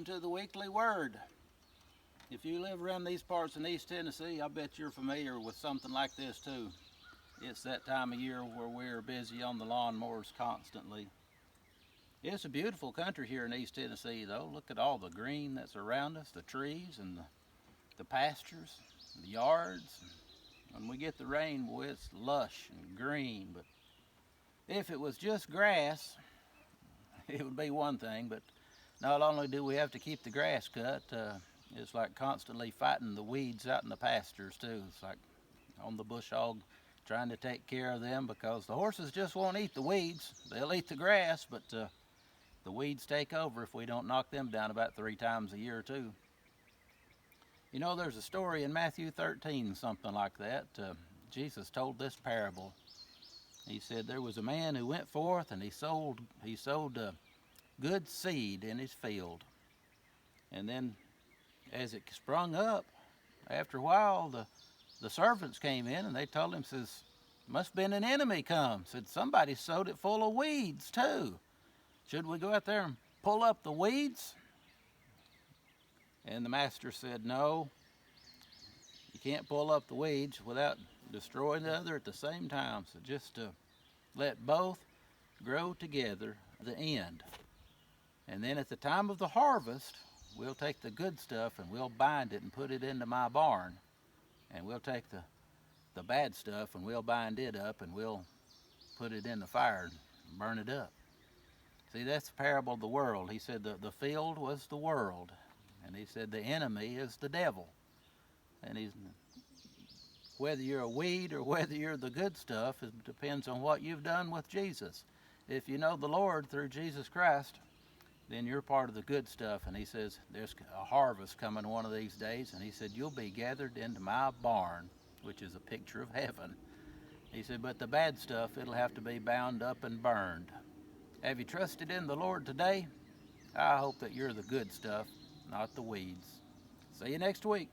welcome to the Weekly Word. If you live around these parts in East Tennessee, I bet you're familiar with something like this too. It's that time of year where we're busy on the lawnmowers constantly. It's a beautiful country here in East Tennessee though. Look at all the green that's around us, the trees and the pastures, the yards. When we get the rain, boy, it's lush and green. But if it was just grass, it would be one thing, but not only do we have to keep the grass cut, it's like constantly fighting the weeds out in the pastures too. It's like on the bush hog, trying to take care of them because the horses just won't eat the weeds. They'll eat the grass, but the weeds take over if we don't knock them down about 3 times a year too. You know, there's a story in Matthew 13, something like that. Jesus told this parable. He said there was a man who went forth and he sowed good seed in his field. And then as it sprung up, after a while, the servants came in and they told him, says, must have been an enemy come. Said, somebody sowed it full of weeds too. Should we go out there and pull up the weeds? And the master said, no, you can't pull up the weeds without destroying the other at the same time. So just let both grow together to the end. And then at the time of the harvest, we'll take the good stuff and we'll bind it and put it into my barn. And we'll take the bad stuff and we'll bind it up and we'll put it in the fire and burn it up. See, that's the parable of the world. He said the field was the world. And he said the enemy is the devil. And whether you're a weed or whether you're the good stuff, it depends on what you've done with Jesus. If you know the Lord through Jesus Christ, then you're part of the good stuff. And he says there's a harvest coming one of these days. And he said you'll be gathered into my barn, which is a picture of heaven. He said, but the bad stuff, it'll have to be bound up and burned. Have you trusted in the Lord today? I hope that you're the good stuff, not the weeds. See you next week.